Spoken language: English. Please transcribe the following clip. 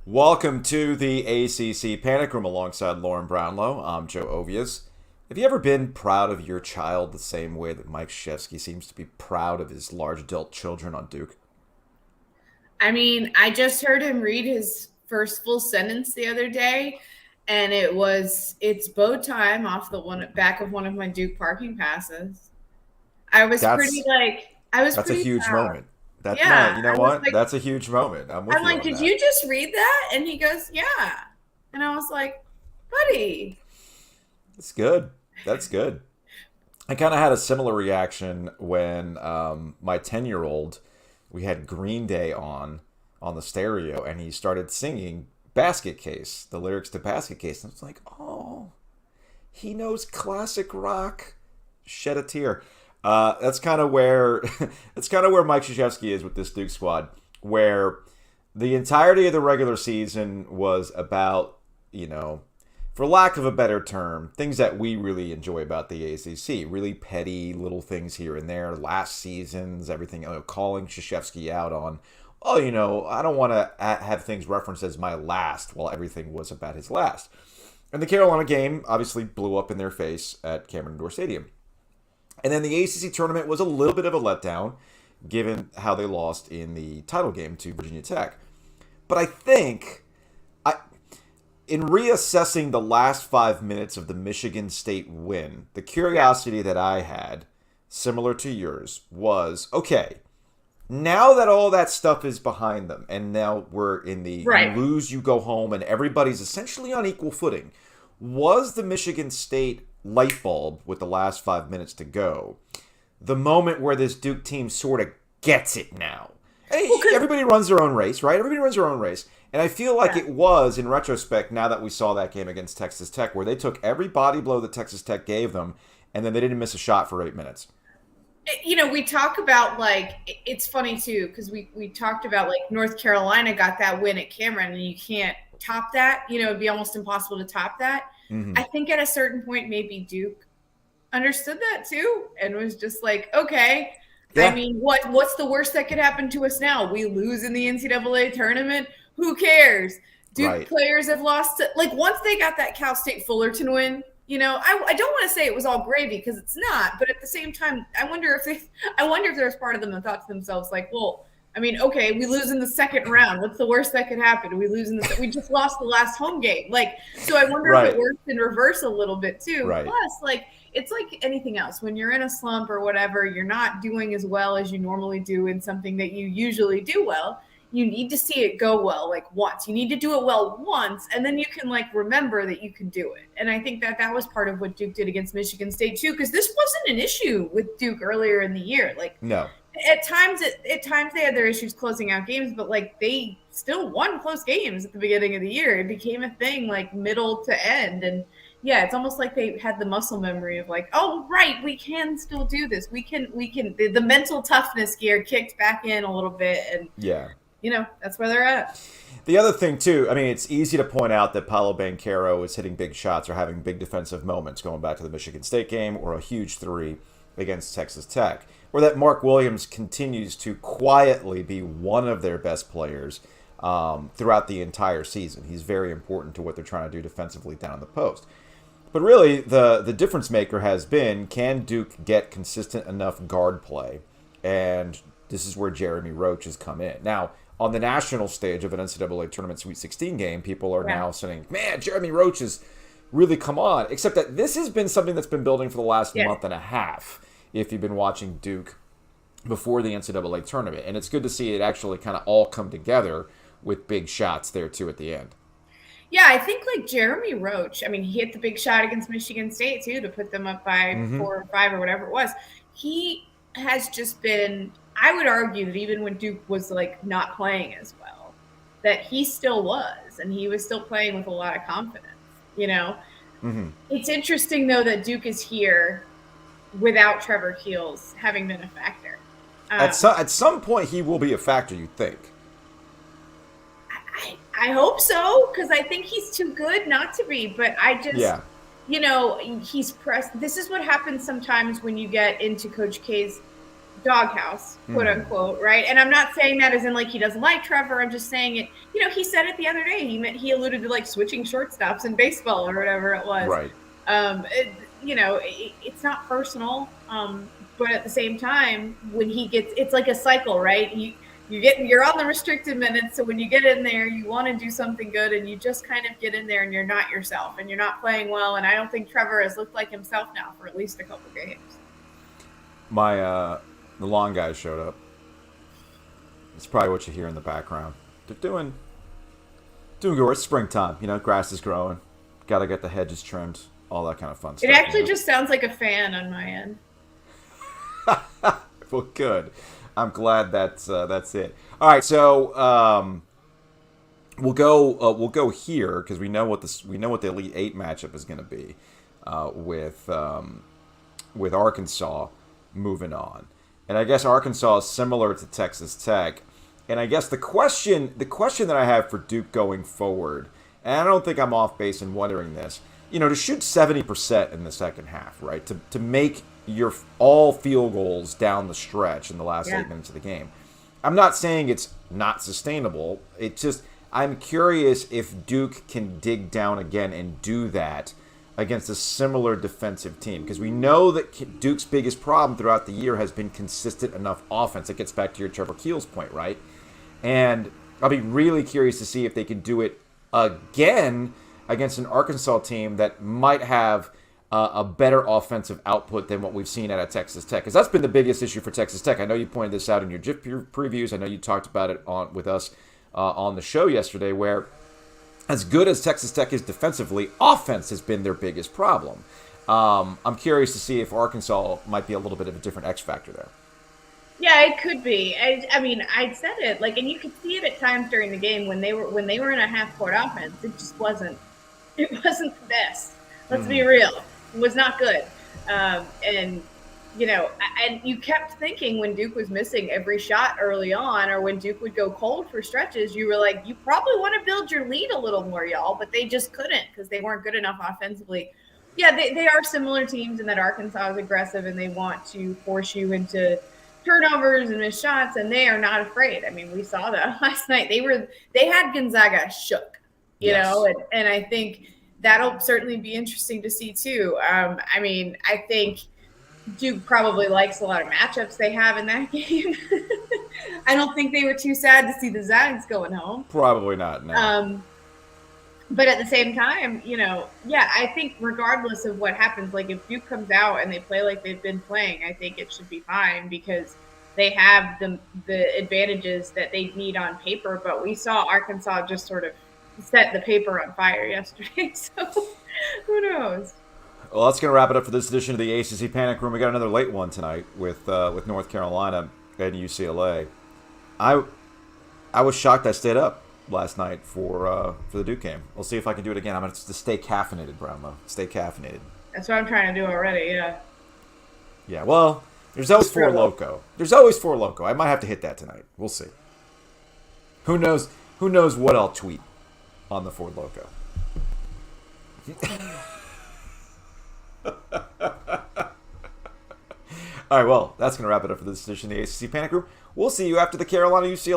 Welcome to the ACC Panic Room alongside Lauren Brownlow. I'm Joe Ovies. Have you ever been proud of your child the same way that Mike Krzyzewski seems to be proud of his large adult children on Duke? I mean, I just heard him read his first full sentence the other day, and it's bow time off the one back of one of my Duke parking passes. That's I was that's a pretty huge proud. moment. That no, Yeah. you know what? That's a huge moment. I'm with I'm you like, on did that. you just read that? And he goes, yeah. And I was like, buddy. It's good. That's good. I kind of had a similar reaction when my 10-year-old, we had Green Day on the stereo, and he started singing Basket Case, the lyrics to Basket Case. And it's like, oh, he knows classic rock. Shed a tear. That's kind of where that's kind of where Mike Krzyzewski is with this Duke squad, where the entirety of the regular season was about, for lack of a better term, things that we really enjoy about the ACC. Really petty little things here and there. Last season's everything, calling Krzyzewski out on, oh, I don't want to have things referenced as my last, while everything was about his last. And the Carolina game obviously blew up in their face at Cameron Indoor Stadium. And then the ACC tournament was a little bit of a letdown, given how they lost in the title game to Virginia Tech. But I think, in reassessing the last 5 minutes of the Michigan State win, the curiosity that I had, similar to yours, was, okay, now that all that stuff is behind them, and now we're in the you Right. lose, you go home, and everybody's essentially on equal footing, was the Michigan State light bulb with the last 5 minutes to go the moment where this Duke team sort of gets it now? Hey, Well, because, everybody runs their own race, right? Everybody runs their own race. And I feel like yeah. it was, in retrospect, now that we saw that game against Texas Tech, where they took every body blow that Texas Tech gave them, and then they didn't miss a shot for 8 minutes. We talk about it's funny too because we talked about like North Carolina got that win at Cameron and you can't top that. It'd be almost impossible to top that. Mm-hmm. I think at a certain point maybe Duke understood that too and was just like, okay. I Yeah, mean, what's the worst that could happen to us now? We lose in the NCAA tournament. Who cares? Duke right. players have lost to, like once they got that Cal State Fullerton win. I don't want to say it was all gravy because it's not, but at the same time, I wonder if there's part of them that thought to themselves like, well, I mean, okay, we lose in the second round. What's the worst that could happen? We just lost the last home game. So I wonder if it Right, works in reverse a little bit too. right. Plus, it's like anything else. When you're in a slump or whatever, you're not doing as well as you normally do in something that you usually do well. You need to see it go well like once. You need to do it well once, and then you can remember that you can do it. And I think that was part of what Duke did against Michigan State too, because this wasn't an issue with Duke earlier in the year. No. At times they had their issues closing out games, but they still won close games at the beginning of the year. It became a thing middle to end, and yeah, it's almost like they had the muscle memory of oh right, we can still do this. We can the mental toughness gear kicked back in a little bit, and Yeah. that's where they're at. The other thing, too, I mean, it's easy to point out that Paolo Banchero is hitting big shots or having big defensive moments going back to the Michigan State game or a huge three against Texas Tech, or that Mark Williams continues to quietly be one of their best players throughout the entire season. He's very important to what they're trying to do defensively down the post. But really, the difference maker has been, can Duke get consistent enough guard play? And this is where Jeremy Roach has come in. Now, on the national stage of an NCAA Tournament Sweet 16 game, people are Yeah. now saying, man, Jeremy Roach has really come on. Except that this has been something that's been building for the last Yeah. month and a half, if you've been watching Duke before the NCAA Tournament. And it's good to see it actually kind of all come together with big shots there, too, at the end. Yeah, I think Jeremy Roach, I mean, he hit the big shot against Michigan State too to put them up by Mm-hmm. 4 or 5 or whatever it was. He has just been, I would argue that even when Duke was not playing as well, that he still was, and he was still playing with a lot of confidence. You know, Mm-hmm. it's interesting though that Duke is here without Trevor Keels having been a factor. At some point, he will be a factor, you think. I hope so because I think he's too good not to be. But I just, Yeah. he's pressed. This is what happens sometimes when you get into Coach K's doghouse, quote unquote, right? And I'm not saying that as in like he doesn't like Trevor. I'm just saying it. He said it the other day. He alluded to like switching shortstops in baseball or whatever it was. Right. It's not personal, but at the same time, when he gets, it's like a cycle, right? You're on the restricted minutes, so when you get in there, you want to do something good, and you just kind of get in there, and you're not yourself, and you're not playing well. And I don't think Trevor has looked like himself now for at least a couple games. The lawn guys showed up. It's probably what you hear in the background. They're doing good. It's springtime, grass is growing. Got to get the hedges trimmed, all that kind of fun stuff. It actually just sounds like a fan on my end. Well, good. I'm glad that's it. All right, so we'll go here because we know what the Elite Eight matchup is going to be with Arkansas moving on, and I guess Arkansas is similar to Texas Tech, and I guess the question that I have for Duke going forward, and I don't think I'm off base in wondering this, to shoot 70% in the second half, right? To make your all field goals down the stretch in the last 8 minutes of the game. I'm not saying it's not sustainable. It's just I'm curious if Duke can dig down again and do that against a similar defensive team, because we know that Duke's biggest problem throughout the year has been consistent enough offense. It gets back to your Trevor Keels point, right? And I'll be really curious to see if they can do it again against an Arkansas team that might have a better offensive output than what we've seen out of Texas Tech, because that's been the biggest issue for Texas Tech. I know you pointed this out in your GIF previews. I know you talked about it with us on the show yesterday, where as good as Texas Tech is defensively, offense has been their biggest problem. I'm curious to see if Arkansas might be a little bit of a different X factor there. Yeah, it could be. I mean, I said it and you could see it at times during the game when they were in a half court offense. It just wasn't. It wasn't the best. Let's be real. It was not good. And you kept thinking when Duke was missing every shot early on, or when Duke would go cold for stretches, you were like, you probably want to build your lead a little more, y'all, but they just couldn't because they weren't good enough offensively. Yeah, they are similar teams in that Arkansas is aggressive and they want to force you into turnovers and missed shots, and they are not afraid. I mean, we saw that last night. They had Gonzaga shook, and I think that'll certainly be interesting to see too. I think Duke probably likes a lot of matchups they have in that game. I don't think they were too sad to see the Zags going home. Probably not, no. But at the same time, I think regardless of what happens, like if Duke comes out and they play like they've been playing, I think it should be fine because they have the advantages that they need on paper. But we saw Arkansas just sort of set the paper on fire yesterday. So who knows? Well, that's going to wrap it up for this edition of the ACC Panic Room. We got another late one tonight with North Carolina and UCLA. I was shocked I stayed up last night for the Duke game. We'll see if I can do it again. I'm going to stay caffeinated, Brownlow. Stay caffeinated. That's what I'm trying to do already, yeah. Yeah, well, there's always Four Loko. There's always Four Loko. I might have to hit that tonight. We'll see. Who knows what I'll tweet on the Ford Loko. All right, well, that's going to wrap it up for this edition of the ACC Panic Room. We'll see you after the Carolina UCLA